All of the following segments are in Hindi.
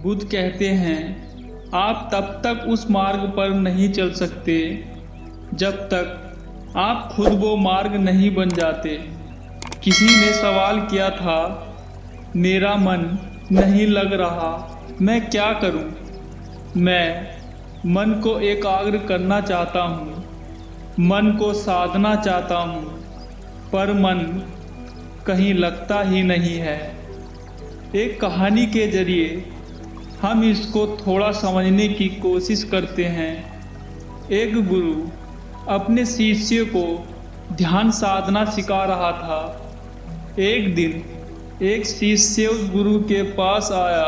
बुद्ध कहते हैं, आप तब तक उस मार्ग पर नहीं चल सकते जब तक आप खुद वो मार्ग नहीं बन जाते। किसी ने सवाल किया था, मेरा मन नहीं लग रहा, मैं क्या करूं? मैं मन को एकाग्र करना चाहता हूं, मन को साधना चाहता हूं, पर मन कहीं लगता ही नहीं है। एक कहानी के जरिए हम इसको थोड़ा समझने की कोशिश करते हैं। एक गुरु अपने शिष्य को ध्यान साधना सिखा रहा था। एक दिन एक शिष्य उस गुरु के पास आया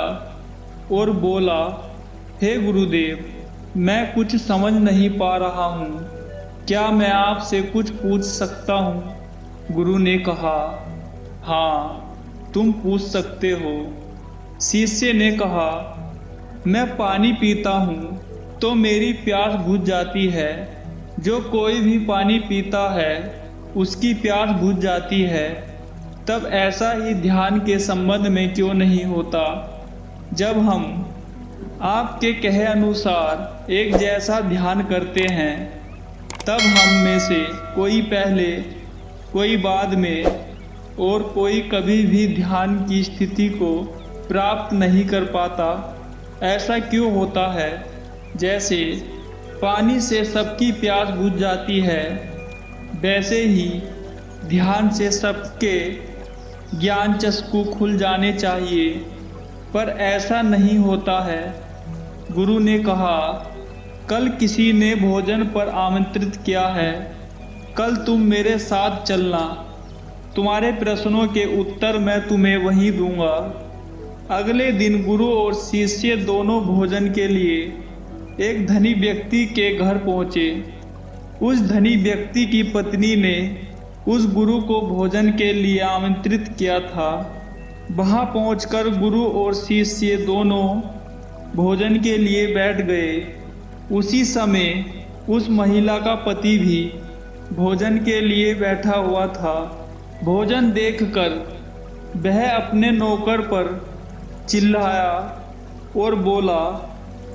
और बोला, हे गुरुदेव, मैं कुछ समझ नहीं पा रहा हूँ, क्या मैं आपसे कुछ पूछ सकता हूँ? गुरु ने कहा, हाँ, तुम पूछ सकते हो। शिष्य ने कहा, मैं पानी पीता हूँ तो मेरी प्यास बुझ जाती है। जो कोई भी पानी पीता है उसकी प्यास बुझ जाती है। तब ऐसा ही ध्यान के संबंध में क्यों नहीं होता? जब हम आपके कहे अनुसार एक जैसा ध्यान करते हैं, तब हम में से कोई पहले, कोई बाद में और कोई कभी भी ध्यान की स्थिति को प्राप्त नहीं कर पाता। ऐसा क्यों होता है? जैसे पानी से सबकी प्यास बुझ जाती है, वैसे ही ध्यान से सबके ज्ञान चक्षु खुल जाने चाहिए, पर ऐसा नहीं होता है। गुरु ने कहा, कल किसी ने भोजन पर आमंत्रित किया है, कल तुम मेरे साथ चलना, तुम्हारे प्रश्नों के उत्तर मैं तुम्हें वहीं दूंगा। अगले दिन गुरु और शिष्य दोनों भोजन के लिए एक धनी व्यक्ति के घर पहुँचे। उस धनी व्यक्ति की पत्नी ने उस गुरु को भोजन के लिए आमंत्रित किया था। वहाँ पहुंचकर गुरु और शिष्य दोनों भोजन के लिए बैठ गए। उसी समय उस महिला का पति भी भोजन के लिए बैठा हुआ था। भोजन देखकर वह अपने नौकर पर चिल्लाया और बोला,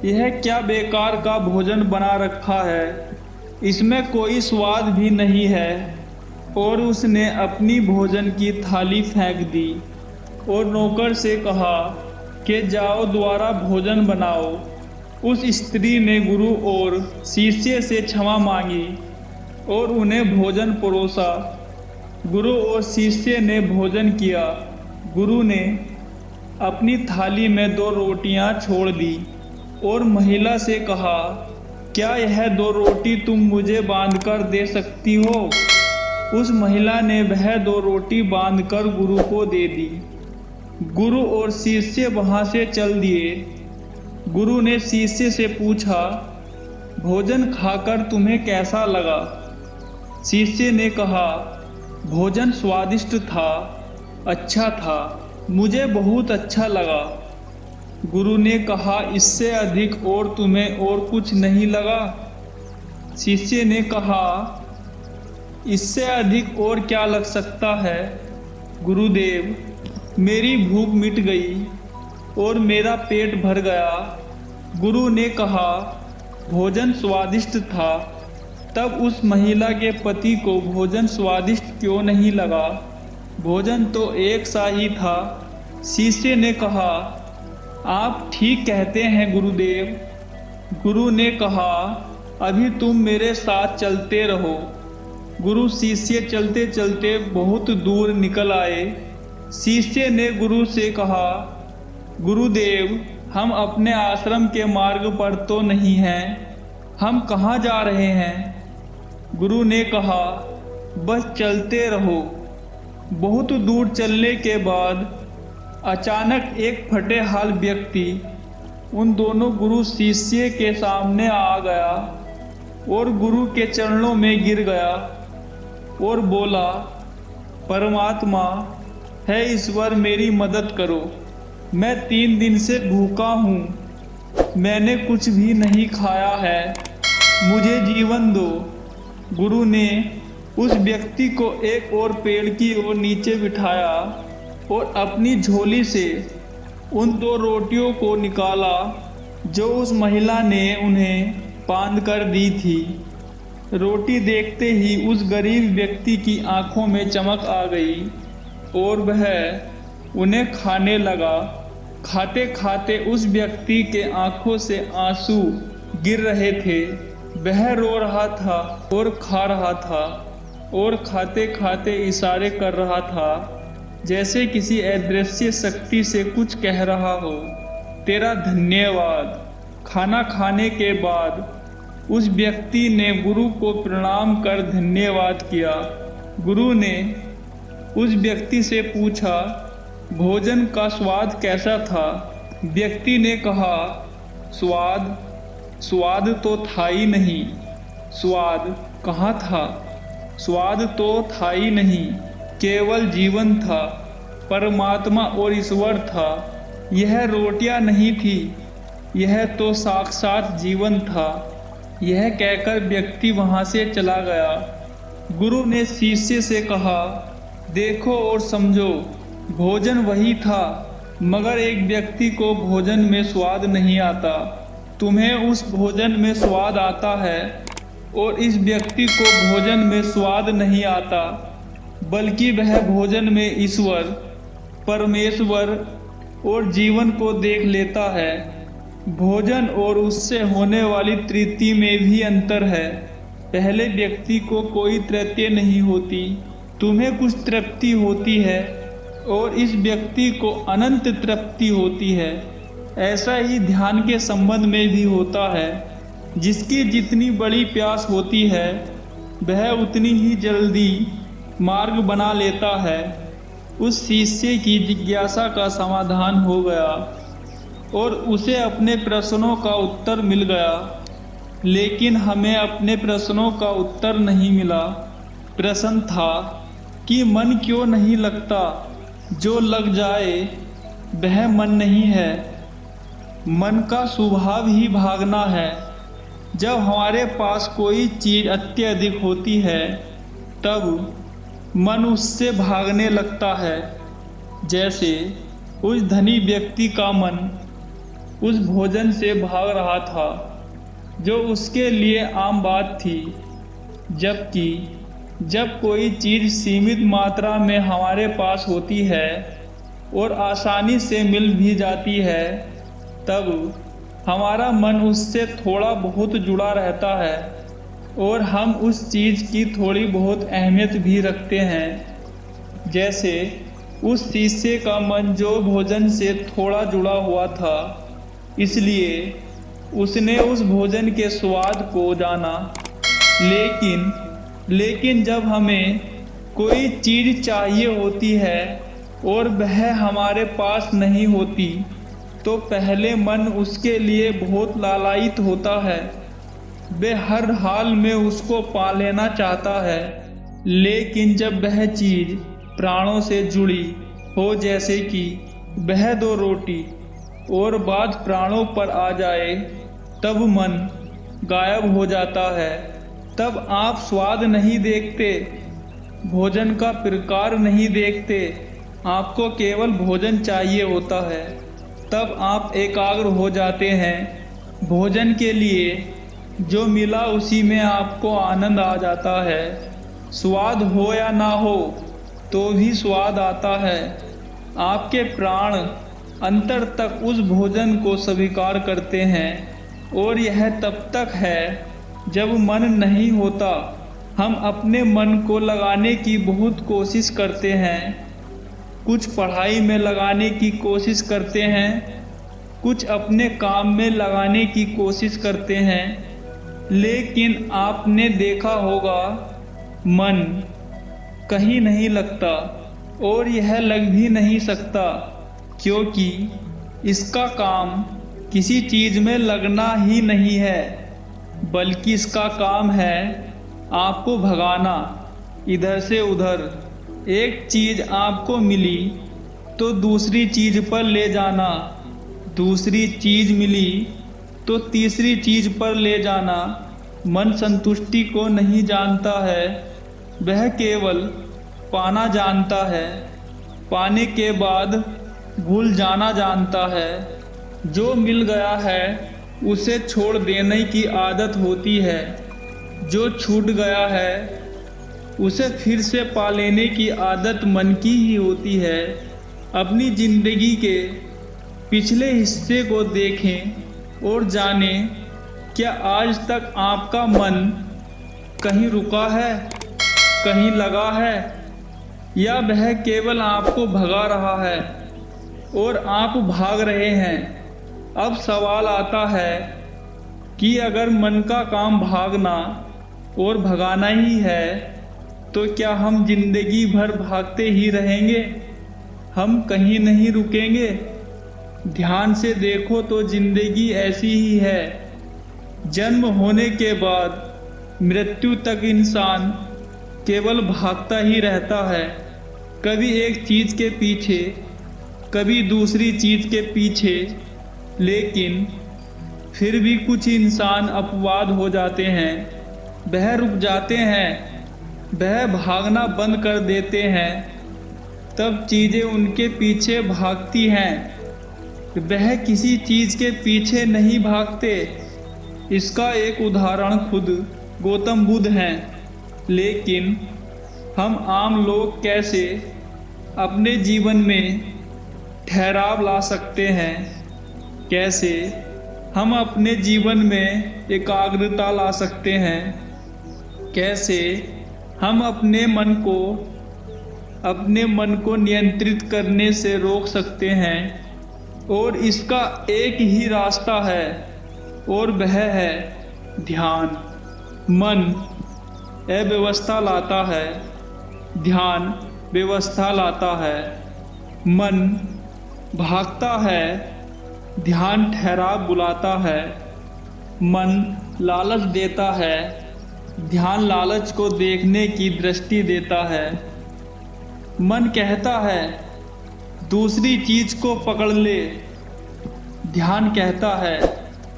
यह क्या बेकार का भोजन बना रखा है, इसमें कोई स्वाद भी नहीं है। और उसने अपनी भोजन की थाली फेंक दी और नौकर से कहा कि जाओ दोबारा भोजन बनाओ। उस स्त्री ने गुरु और शिष्य से क्षमा मांगी और उन्हें भोजन परोसा। गुरु और शिष्य ने भोजन किया। गुरु ने अपनी थाली में 2 रोटियां छोड़ दी और महिला से कहा, क्या यह 2 रोटी तुम मुझे बांधकर दे सकती हो? उस महिला ने वह 2 रोटी बांधकर गुरु को दे दी। गुरु और शिष्य वहां से चल दिए। गुरु ने शिष्य से पूछा, भोजन खाकर तुम्हें कैसा लगा? शिष्य ने कहा, भोजन स्वादिष्ट था, अच्छा था, मुझे बहुत अच्छा लगा। गुरु ने कहा, इससे अधिक और तुम्हें और कुछ नहीं लगा? शिष्य ने कहा, इससे अधिक और क्या लग सकता है? गुरुदेव, मेरी भूख मिट गई और मेरा पेट भर गया। गुरु ने कहा, भोजन स्वादिष्ट था। तब उस महिला के पति को भोजन स्वादिष्ट क्यों नहीं लगा? भोजन तो एक सा ही था। शिष्य ने कहा, आप ठीक कहते हैं गुरुदेव। गुरु ने कहा, अभी तुम मेरे साथ चलते रहो। गुरु शिष्य चलते चलते बहुत दूर निकल आए। शिष्य ने गुरु से कहा, गुरुदेव, हम अपने आश्रम के मार्ग पर तो नहीं हैं, हम कहाँ जा रहे हैं? गुरु ने कहा, बस चलते रहो। बहुत दूर चलने के बाद अचानक एक फटे हाल व्यक्ति उन दोनों गुरु शिष्य के सामने आ गया और गुरु के चरणों में गिर गया और बोला, परमात्मा है ईश्वर, मेरी मदद करो। मैं 3 दिन से भूखा हूँ, मैंने कुछ भी नहीं खाया है, मुझे जीवन दो। गुरु ने उस व्यक्ति को एक और पेड़ की ओर नीचे बिठाया और अपनी झोली से उन 2 रोटियों को निकाला जो उस महिला ने उन्हें बांध कर दी थी। रोटी देखते ही उस गरीब व्यक्ति की आंखों में चमक आ गई और वह उन्हें खाने लगा। खाते खाते उस व्यक्ति के आंखों से आंसू गिर रहे थे। वह रो रहा था और खा रहा था और खाते खाते इशारे कर रहा था, जैसे किसी अदृश्य शक्ति से कुछ कह रहा हो। तेरा धन्यवाद। खाना खाने के बाद उस व्यक्ति ने गुरु को प्रणाम कर धन्यवाद किया। गुरु ने उस व्यक्ति से पूछा, भोजन का स्वाद कैसा था? व्यक्ति ने कहा, स्वाद तो था ही नहीं। स्वाद कहाँ था? स्वाद तो था ही नहीं, केवल जीवन था, परमात्मा और ईश्वर था। यह रोटियां नहीं थी, यह तो साक्षात जीवन था। यह कहकर व्यक्ति वहां से चला गया। गुरु ने शिष्य से कहा, देखो और समझो, भोजन वही था, मगर एक व्यक्ति को भोजन में स्वाद नहीं आता। तुम्हें उस भोजन में स्वाद आता है और इस व्यक्ति को भोजन में स्वाद नहीं आता, बल्कि वह भोजन में ईश्वर, परमेश्वर और जीवन को देख लेता है। भोजन और उससे होने वाली तृप्ति में भी अंतर है। पहले व्यक्ति को कोई तृप्ति नहीं होती, तुम्हें कुछ तृप्ति होती है और इस व्यक्ति को अनंत तृप्ति होती है। ऐसा ही ध्यान के संबंध में भी होता है। जिसकी जितनी बड़ी प्यास होती है वह उतनी ही जल्दी मार्ग बना लेता है। उस शिष्य की जिज्ञासा का समाधान हो गया और उसे अपने प्रश्नों का उत्तर मिल गया, लेकिन हमें अपने प्रश्नों का उत्तर नहीं मिला। प्रश्न था कि मन क्यों नहीं लगता? जो लग जाए वह मन नहीं है। मन का स्वभाव ही भागना है। जब हमारे पास कोई चीज़ अत्यधिक होती है तब मन उससे भागने लगता है। जैसे उस धनी व्यक्ति का मन उस भोजन से भाग रहा था जो उसके लिए आम बात थी, जबकि जब कोई चीज़ सीमित मात्रा में हमारे पास होती है और आसानी से मिल भी जाती है तब हमारा मन उससे थोड़ा बहुत जुड़ा रहता है और हम उस चीज़ की थोड़ी बहुत अहमियत भी रखते हैं। जैसे उस शिष्य का मन जो भोजन से थोड़ा जुड़ा हुआ था, इसलिए उसने उस भोजन के स्वाद को जाना। लेकिन जब हमें कोई चीज़ चाहिए होती है और वह हमारे पास नहीं होती तो पहले मन उसके लिए बहुत लालायित होता है। वह हर हाल में उसको पा लेना चाहता है। लेकिन जब वह चीज़ प्राणों से जुड़ी हो, जैसे कि वह 2 रोटी, और बात प्राणों पर आ जाए, तब मन गायब हो जाता है। तब आप स्वाद नहीं देखते, भोजन का प्रकार नहीं देखते, आपको केवल भोजन चाहिए होता है। तब आप एकाग्र हो जाते हैं। भोजन के लिए जो मिला उसी में आपको आनंद आ जाता है। स्वाद हो या ना हो तो भी स्वाद आता है। आपके प्राण अंतर तक उस भोजन को स्वीकार करते हैं और यह तब तक है जब मन नहीं होता। हम अपने मन को लगाने की बहुत कोशिश करते हैं। कुछ पढ़ाई में लगाने की कोशिश करते हैं, कुछ अपने काम में लगाने की कोशिश करते हैं, लेकिन आपने देखा होगा मन कहीं नहीं लगता और यह लग भी नहीं सकता, क्योंकि इसका काम किसी चीज़ में लगना ही नहीं है, बल्कि इसका काम है आपको भगाना इधर से उधर। एक चीज़ आपको मिली तो दूसरी चीज़ पर ले जाना, दूसरी चीज़ मिली तो तीसरी चीज़ पर ले जाना। मन संतुष्टि को नहीं जानता है, वह केवल पाना जानता है। पाने के बाद भूल जाना जानता है। जो मिल गया है उसे छोड़ देने की आदत होती है। जो छूट गया है उसे फिर से पा लेने की आदत मन की ही होती है। अपनी जिंदगी के पिछले हिस्से को देखें और जानें, क्या आज तक आपका मन कहीं रुका है, कहीं लगा है, या वह केवल आपको भगा रहा है और आप भाग रहे हैं। अब सवाल आता है कि अगर मन का काम भागना और भगाना ही है तो क्या हम जिंदगी भर भागते ही रहेंगे? हम कहीं नहीं रुकेंगे। ध्यान से देखो तो जिंदगी ऐसी ही है। जन्म होने के बाद मृत्यु तक इंसान केवल भागता ही रहता है, कभी एक चीज के पीछे, कभी दूसरी चीज के पीछे। लेकिन फिर भी कुछ इंसान अपवाद हो जाते हैं, वह रुक जाते हैं, वह भागना बंद कर देते हैं। तब चीजें उनके पीछे भागती हैं, वह किसी चीज के पीछे नहीं भागते। इसका एक उदाहरण खुद गौतम बुद्ध हैं। लेकिन हम आम लोग कैसे अपने जीवन में ठहराव ला सकते हैं? कैसे हम अपने जीवन में एकाग्रता ला सकते हैं? कैसे हम अपने मन को नियंत्रित करने से रोक सकते हैं? और इसका एक ही रास्ता है और वह है ध्यान। मन अव्यवस्था लाता है, ध्यान व्यवस्था लाता है। मन भागता है, ध्यान ठहराव बुलाता है। मन लालच देता है, ध्यान लालच को देखने की दृष्टि देता है। मन कहता है दूसरी चीज को पकड़ ले, ध्यान कहता है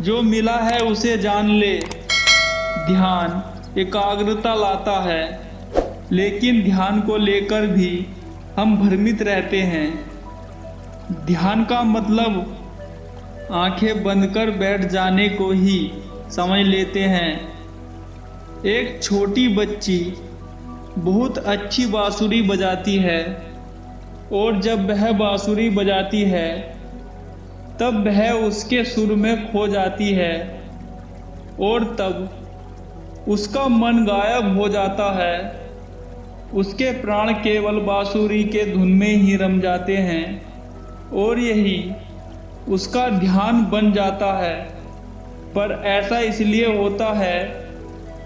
जो मिला है उसे जान ले। ध्यान एकाग्रता लाता है, लेकिन ध्यान को लेकर भी हम भ्रमित रहते हैं। ध्यान का मतलब आंखें बंद कर बैठ जाने को ही समझ लेते हैं। एक छोटी बच्ची बहुत अच्छी बांसुरी बजाती है और जब वह बांसुरी बजाती है तब वह उसके सुर में खो जाती है और तब उसका मन गायब हो जाता है। उसके प्राण केवल बांसुरी के धुन में ही रम जाते हैं और यही उसका ध्यान बन जाता है। पर ऐसा इसलिए होता है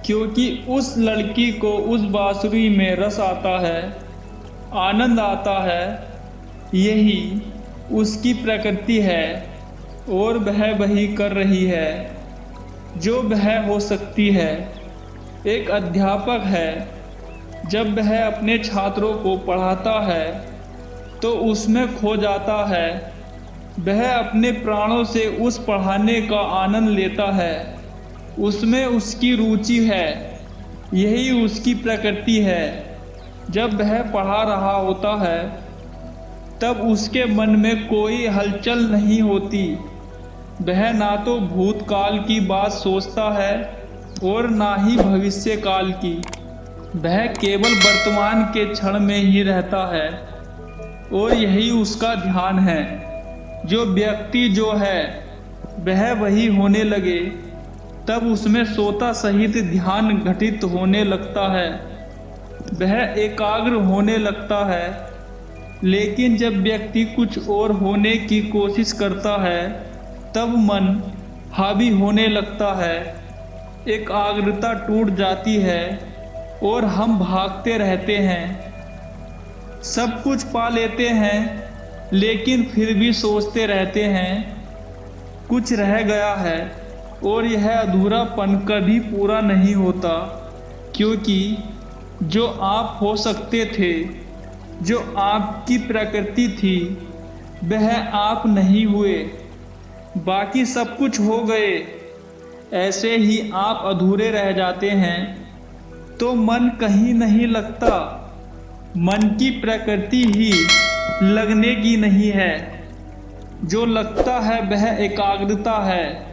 क्योंकि उस लड़की को उस बांसुरी में रस आता है, आनंद आता है। यही उसकी प्रकृति है और वह वही कर रही है जो वह हो सकती है। एक अध्यापक है, जब वह अपने छात्रों को पढ़ाता है तो उसमें खो जाता है। वह अपने प्राणों से उस पढ़ाने का आनंद लेता है, उसमें उसकी रुचि है, यही उसकी प्रकृति है। जब वह पढ़ा रहा होता है तब उसके मन में कोई हलचल नहीं होती। वह ना तो भूतकाल की बात सोचता है और ना ही भविष्य काल की। वह केवल वर्तमान के क्षण में ही रहता है और यही उसका ध्यान है। जो व्यक्ति जो है वह वही होने लगे तब उसमें सोता सहित ध्यान घटित होने लगता है, वह एकाग्र होने लगता है। लेकिन जब व्यक्ति कुछ और होने की कोशिश करता है तब मन हावी होने लगता है, एकाग्रता टूट जाती है और हम भागते रहते हैं। सब कुछ पा लेते हैं लेकिन फिर भी सोचते रहते हैं कुछ रह गया है और यह अधूरापन कभी पूरा नहीं होता, क्योंकि जो आप हो सकते थे, जो आपकी प्रकृति थी, वह आप नहीं हुए। बाकी सब कुछ हो गए, ऐसे ही आप अधूरे रह जाते हैं तो मन कहीं नहीं लगता। मन की प्रकृति ही लगने की नहीं है। जो लगता है वह एकाग्रता है,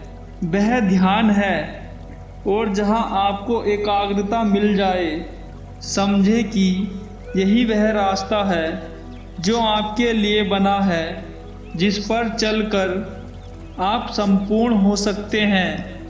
वह ध्यान है। और जहाँ आपको एकाग्रता मिल जाए, समझे कि यही वह रास्ता है जो आपके लिए बना है, जिस पर चलकर आप संपूर्ण हो सकते हैं।